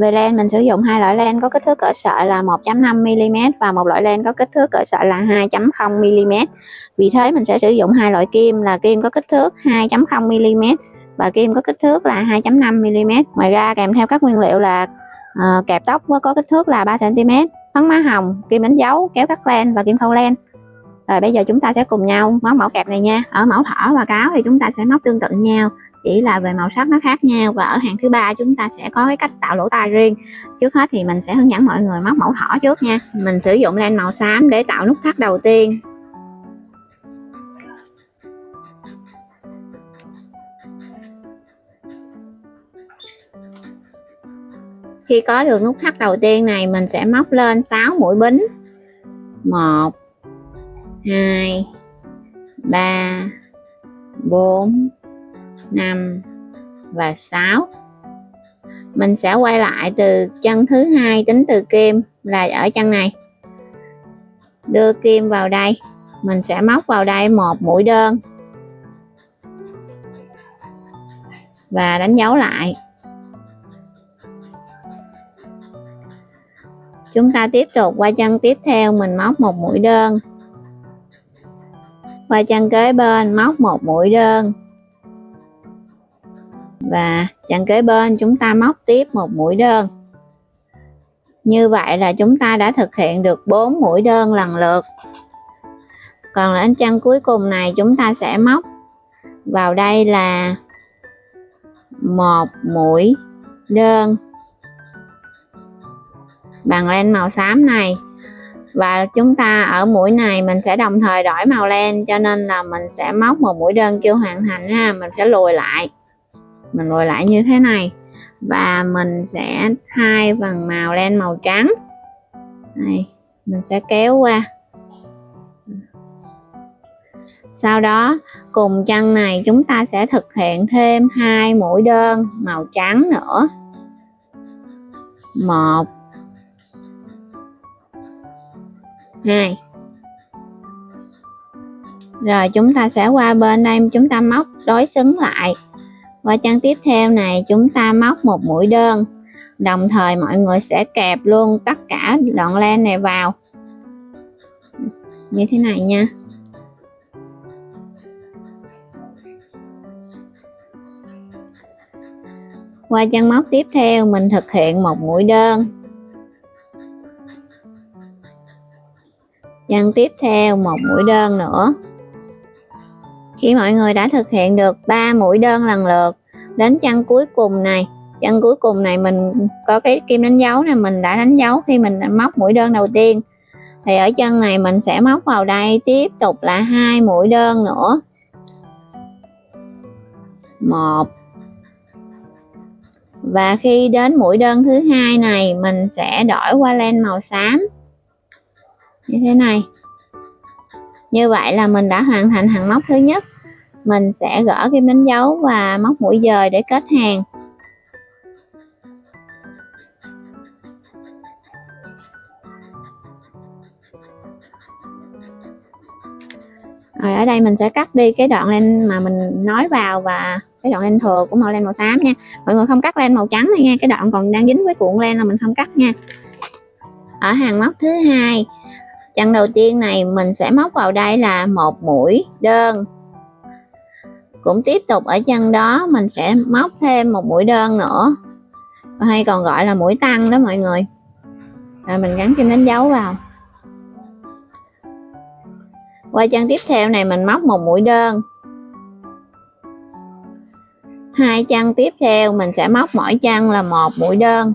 Về len mình sử dụng hai loại len có kích thước cỡ sợi là 1.5mm và một loại len có kích thước cỡ sợi là 2.0mm. Vì thế mình sẽ sử dụng hai loại kim là kim có kích thước 2.0mm và kim có kích thước là 2.5mm. Ngoài ra kèm theo các nguyên liệu là kẹp tóc có kích thước là 3cm, phấn má hồng, kim đánh dấu, kéo cắt len và kim khâu len. Rồi bây giờ chúng ta sẽ cùng nhau móc mẫu kẹp này nha. Ở mẫu thỏ và cáo thì chúng ta sẽ móc tương tự nhau, chỉ là về màu sắc nó khác nhau, và ở hàng thứ ba chúng ta sẽ có cái cách tạo lỗ tai riêng. Trước hết thì mình sẽ hướng dẫn mọi người móc mẫu thỏ trước nha. Mình sử dụng len màu xám để tạo nút thắt đầu tiên. Khi có được nút thắt đầu tiên này, mình sẽ móc lên 6 mũi bính. 1 2 3 4 5 và 6. Mình sẽ quay lại từ chân thứ hai tính từ kim là ở chân này. Đưa kim vào đây, mình sẽ móc vào đây một mũi đơn và đánh dấu lại. Chúng ta tiếp tục qua chân tiếp theo, mình móc một mũi đơn. Qua chân kế bên móc một mũi đơn. Và chân kế bên chúng ta móc tiếp một mũi đơn. Như vậy là chúng ta đã thực hiện được 4 mũi đơn lần lượt. Còn đến chân cuối cùng này chúng ta sẽ móc vào đây là một mũi đơn bằng len màu xám này, và chúng ta ở mũi này mình sẽ đồng thời đổi màu len, cho nên là mình sẽ móc một mũi đơn chưa hoàn thành ha. Mình sẽ lùi lại, mình lùi lại như thế này và mình sẽ thay bằng màu len màu trắng này, mình sẽ kéo qua. Sau đó cùng chân này chúng ta sẽ thực hiện thêm 2 mũi đơn màu trắng nữa. 1 2. Rồi chúng ta sẽ qua bên đây, chúng ta móc đối xứng lại. Qua chân tiếp theo này chúng ta móc một mũi đơn. Đồng thời mọi người sẽ kẹp luôn tất cả đoạn len này vào như thế này nha. Qua chân móc tiếp theo mình thực hiện một mũi đơn. Chân tiếp theo một mũi đơn nữa. Khi mọi người đã thực hiện được 3 mũi đơn lần lượt, đến chân cuối cùng này, chân cuối cùng này mình có cái kim đánh dấu này, mình đã đánh dấu khi mình móc mũi đơn đầu tiên. Thì ở chân này mình sẽ móc vào đây tiếp tục là 2 mũi đơn nữa. 1. Và khi đến mũi đơn thứ hai này mình sẽ đổi qua len màu xám như thế này. Như vậy là mình đã hoàn thành hàng móc thứ nhất. Mình sẽ gỡ kim đánh dấu và móc mũi dời để kết hàng. Rồi ở đây mình sẽ cắt đi cái đoạn len mà mình nói vào và cái đoạn len thừa của màu len màu xám nha. Mọi người không cắt len màu trắng này nha, cái đoạn còn đang dính với cuộn len là mình không cắt nha. Ở hàng móc thứ hai, chân đầu tiên này mình sẽ móc vào đây là một mũi đơn. Cũng tiếp tục ở chân đó mình sẽ móc thêm một mũi đơn nữa, hay còn gọi là mũi tăng đó mọi người. Rồi mình gắn kim đánh dấu vào. Qua chân tiếp theo này mình móc một mũi đơn. Hai chân tiếp theo mình sẽ móc mỗi chân là một mũi đơn.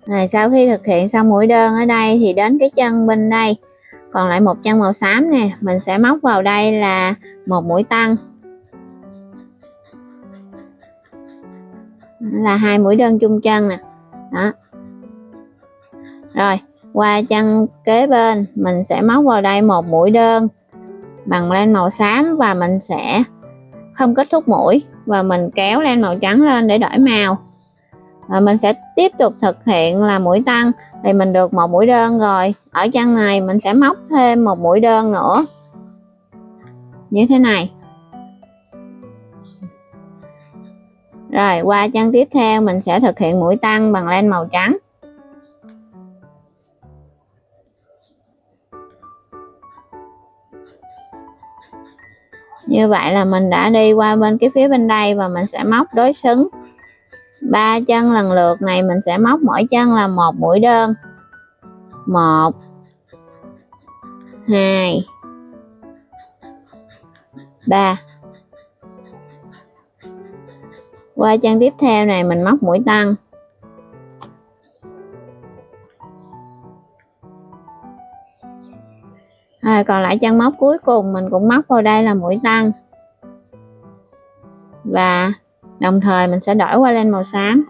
Rồi sau khi thực hiện xong mũi đơn ở đây thì đến cái chân bên đây còn lại một chân màu xám nè, mình sẽ móc vào đây là một mũi tăng, là 2 mũi đơn chung chân nè. Đó. Rồi qua chân kế bên mình sẽ móc vào đây một mũi đơn bằng len màu xám và mình sẽ không kết thúc mũi và mình kéo len màu trắng lên để đổi màu. Và mình sẽ tiếp tục thực hiện là mũi tăng. Thì mình được một mũi đơn rồi. Ở chân này mình sẽ móc thêm một mũi đơn nữa như thế này. Rồi qua chân tiếp theo mình sẽ thực hiện mũi tăng bằng len màu trắng. Như vậy là mình đã đi qua bên cái phía bên đây và mình sẽ móc đối xứng 3 chân lần lượt này, mình sẽ móc mỗi chân là một mũi đơn. 1 2 3. Qua chân tiếp theo này mình móc mũi tăng. Còn lại chân móc cuối cùng mình cũng móc vào đây là mũi tăng. Và đồng thời mình sẽ đổi qua len màu xám.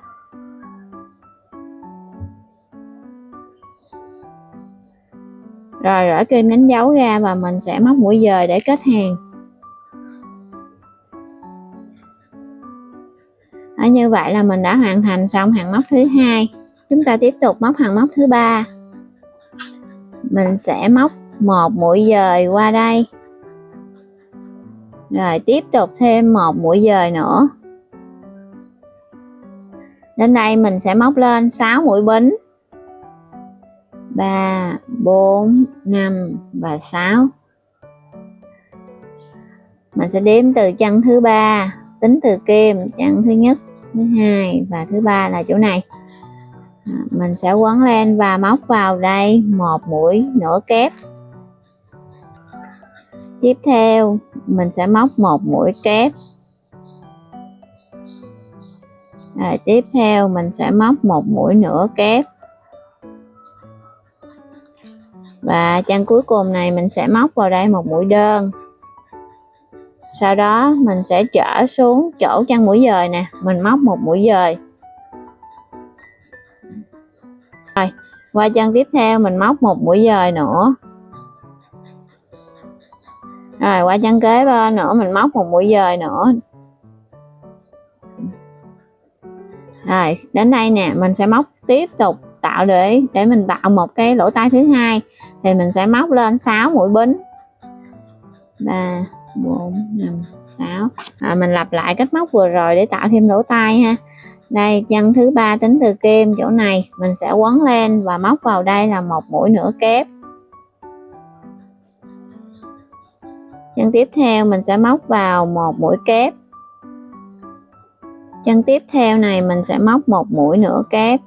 Rồi rỡ kim đánh dấu ra và mình sẽ móc mũi dời để kết hàng. Như vậy là mình đã hoàn thành xong hàng móc thứ hai. Chúng ta tiếp tục móc hàng móc thứ ba. Mình sẽ móc một mũi dời qua đây. Rồi tiếp tục thêm một mũi dời nữa. Đến đây mình sẽ móc lên 6 mũi bính. 3, 4, 5 và 6. Mình sẽ đếm từ chân thứ ba, tính từ kim, chân thứ nhất, thứ hai và thứ ba là chỗ này. Mình sẽ quấn len và móc vào đây một mũi nửa kép. Tiếp theo mình sẽ móc một mũi kép. Rồi tiếp theo mình sẽ móc một mũi nửa kép. Và chân cuối cùng này mình sẽ móc vào đây một mũi đơn. Sau đó mình sẽ trở xuống chỗ chân mũi dời nè, mình móc một mũi dời. Rồi, qua chân tiếp theo mình móc một mũi dời nữa. Rồi qua chân kế bên nữa mình móc một mũi dời nữa. Rồi đến đây nè mình sẽ móc tiếp tục tạo để mình tạo một cái lỗ tai thứ hai thì mình sẽ móc lên 6 mũi bính. 3, 4, 5, 6. Mình lặp lại cách móc vừa rồi để tạo thêm lỗ tai ha. Đây chân thứ ba tính từ kim chỗ này mình sẽ quấn lên và móc vào đây là một mũi nửa kép. Chân tiếp theo mình sẽ móc vào một mũi kép. Chân tiếp theo này mình sẽ móc một mũi nửa kép.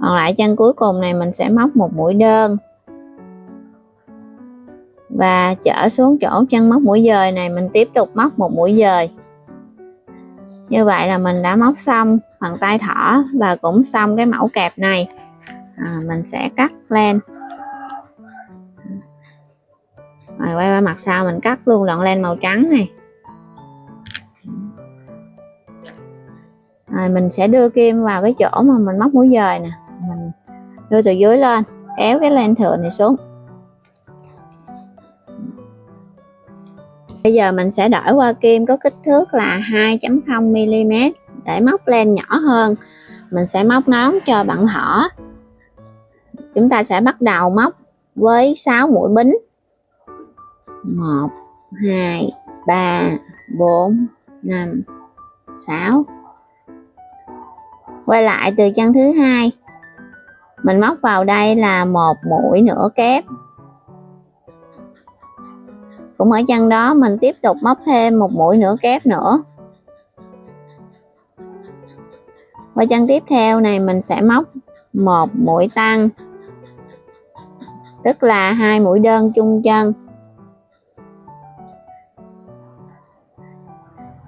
Còn lại chân cuối cùng này mình sẽ móc một mũi đơn. Và trở xuống chỗ chân móc mũi dời này mình tiếp tục móc một mũi dời. Như vậy là mình đã móc xong phần tay thỏ và cũng xong cái mẫu kẹp này. Mình sẽ cắt len. Rồi quay qua mặt sau mình cắt luôn đoạn len màu trắng này. Rồi mình sẽ đưa kim vào cái chỗ mà mình móc mũi dời nè, mình đưa từ dưới lên, kéo cái len thừa này xuống. Bây giờ mình sẽ đổi qua kim có kích thước là 2.0 mm để móc len nhỏ hơn. Mình sẽ móc nón cho bạn thỏ. Chúng ta sẽ bắt đầu móc với 6 mũi bính. 1, 2, 3, 4, 5, 6. Quay lại từ chân thứ hai. Mình móc vào đây là một mũi nửa kép. Cũng ở chân đó mình tiếp tục móc thêm một mũi nửa kép nữa. Qua chân tiếp theo này mình sẽ móc một mũi tăng, tức là 2 mũi đơn chung chân.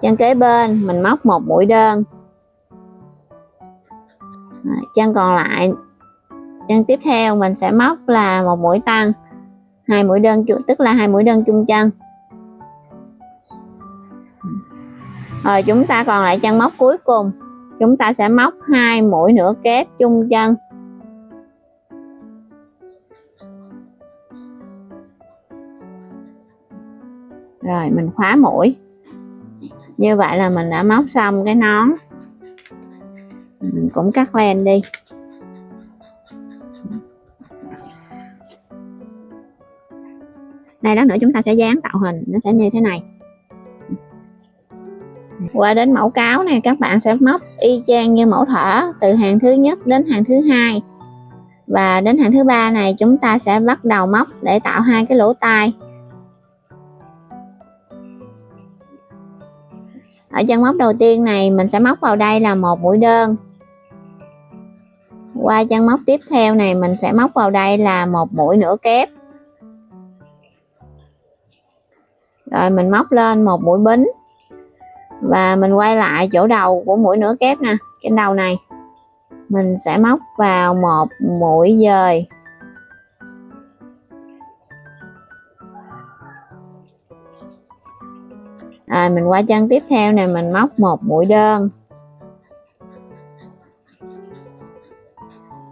Chân kế bên mình móc một mũi đơn. Chân còn lại, chân tiếp theo mình sẽ móc là một mũi tăng, 2 mũi đơn, tức là 2 mũi đơn chung chân. Rồi chúng ta còn lại chân móc cuối cùng, chúng ta sẽ móc 2 mũi nửa kép chung chân. Rồi mình khóa mũi. Như vậy là mình đã móc xong cái nón. Mình cũng cắt len đi. Đây đó nữa chúng ta sẽ dán tạo hình, nó sẽ như thế này. Qua đến mẫu cáo này, các bạn sẽ móc y chang như mẫu thỏ từ hàng thứ nhất đến hàng thứ hai, và đến hàng thứ ba này chúng ta sẽ bắt đầu móc để tạo hai cái lỗ tai. Ở chân móc đầu tiên này mình sẽ móc vào đây là một mũi đơn. Qua chân móc tiếp theo này mình sẽ móc vào đây là một mũi nửa kép. Rồi mình móc lên một mũi bính, và mình quay lại chỗ đầu của mũi nửa kép nè, trên đầu này mình sẽ móc vào một mũi dời. Rồi mình qua chân tiếp theo này mình móc một mũi đơn,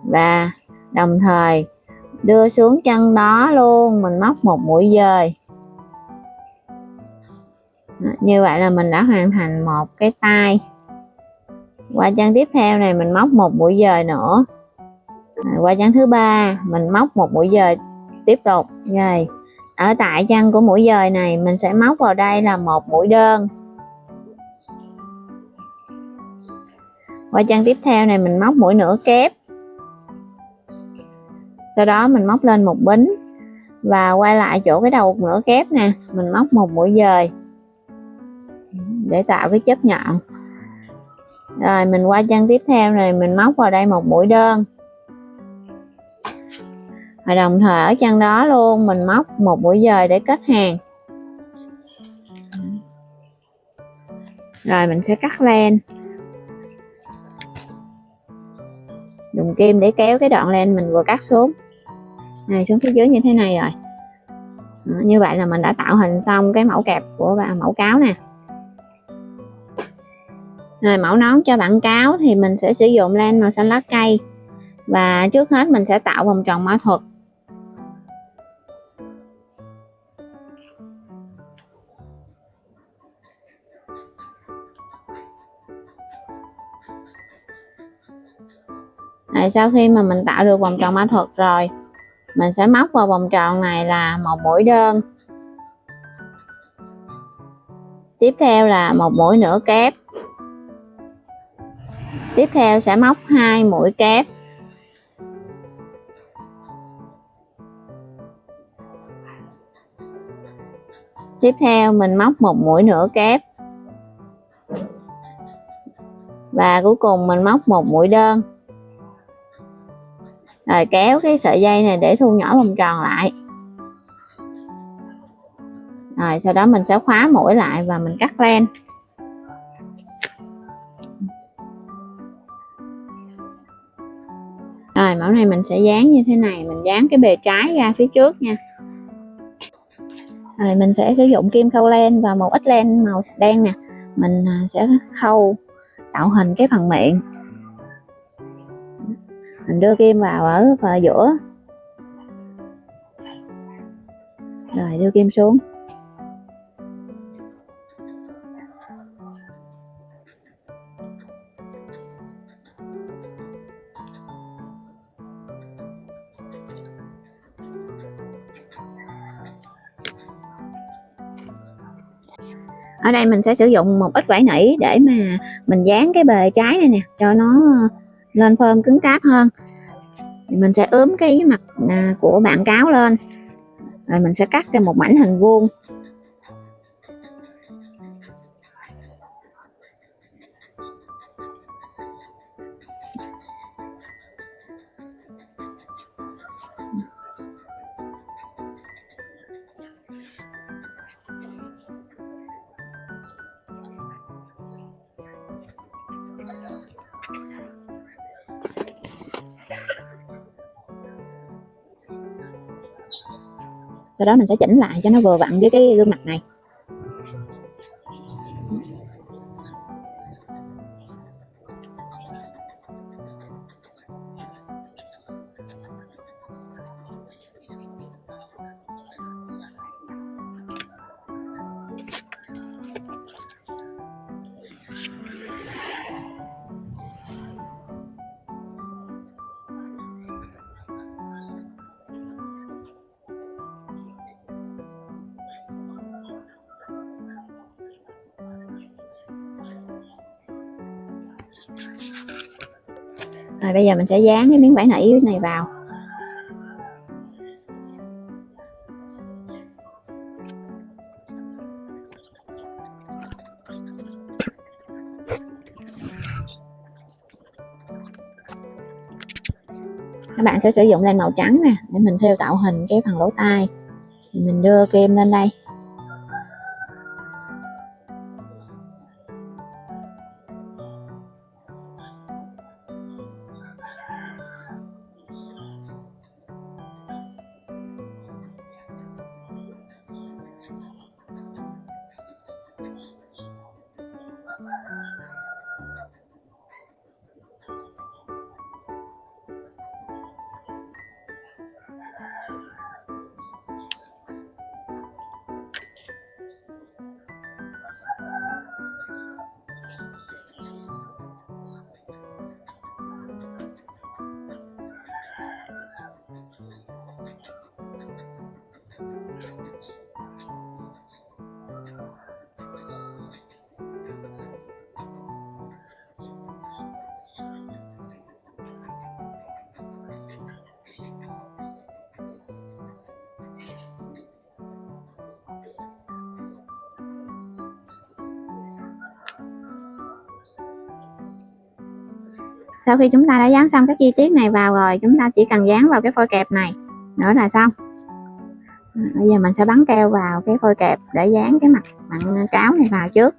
và đồng thời đưa xuống chân đó luôn mình móc một mũi dời. Như vậy là mình đã hoàn thành một cái tai. Qua chân tiếp theo này mình móc một mũi dời nữa. Qua chân thứ ba mình móc một mũi dời tiếp tục. Rồi ở tại chân của mũi dời này mình sẽ móc vào đây là một mũi đơn. Qua chân tiếp theo này mình móc mũi nửa kép. Sau đó mình móc lên một bính, và quay lại chỗ cái đầu nửa kép nè, mình móc một mũi dời để tạo cái chớp nhọn. Rồi mình qua chân tiếp theo này mình móc vào đây một mũi đơn, và đồng thời ở chân đó luôn mình móc một mũi dời để kết hàng. Rồi mình sẽ cắt len, dùng kim để kéo cái đoạn len mình vừa cắt xuống này xuống phía dưới như thế này. Rồi như vậy là mình đã tạo hình xong cái mẫu kẹp của mẫu cáo nè. Rồi mẫu nón cho bạn cáo thì mình sẽ sử dụng len màu xanh lá cây, và trước hết mình sẽ tạo vòng tròn mã thuật. Rồi sau khi mà mình tạo được vòng tròn mã thuật rồi, mình sẽ móc vào vòng tròn này là một mũi đơn, tiếp theo là một mũi nửa kép, tiếp theo sẽ móc hai mũi kép, tiếp theo mình móc một mũi nửa kép, và cuối cùng mình móc một mũi đơn. Rồi kéo cái sợi dây này để thu nhỏ vòng tròn lại. Rồi sau đó mình sẽ khóa mũi lại và mình cắt len. Rồi mẫu này mình sẽ dán như thế này, mình dán cái bề trái ra phía trước nha. Rồi mình sẽ sử dụng kim khâu len và một ít len màu đen nè, mình sẽ khâu tạo hình cái phần miệng. Mình đưa kim vào ở giữa, rồi đưa kim xuống. Ở đây mình sẽ sử dụng một ít vải nỉ để mà mình dán cái bề trái này nè, cho nó lên phơm cứng cáp hơn. Thì mình sẽ ướm cái mặt của bạn cáo lên, rồi mình sẽ cắt ra một mảnh hình vuông. Sau đó mình sẽ chỉnh lại cho nó vừa vặn với cái gương mặt này. Rồi bây giờ mình sẽ dán cái miếng vải nỉ này vào. Các bạn sẽ sử dụng len màu trắng nè để mình thêu tạo hình cái phần lỗ tai. Mình đưa kem lên đây. Sau khi chúng ta đã dán xong các chi tiết này vào rồi, chúng ta chỉ cần dán vào cái phôi kẹp này nữa là xong. Bây giờ mình sẽ bắn keo vào cái phôi kẹp để dán cái mặt cáo này vào trước.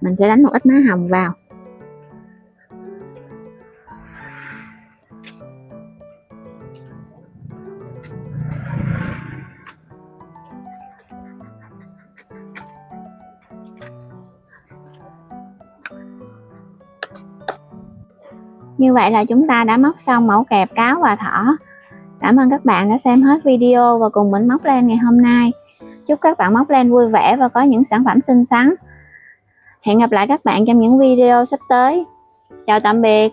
Mình sẽ đánh một ít má hồng vào. Như vậy là chúng ta đã móc xong mẫu kẹp cáo và thỏ. Cảm ơn các bạn đã xem hết video và cùng mình móc len ngày hôm nay. Chúc các bạn móc len vui vẻ và có những sản phẩm xinh xắn. Hẹn gặp lại các bạn trong những video sắp tới. Chào tạm biệt.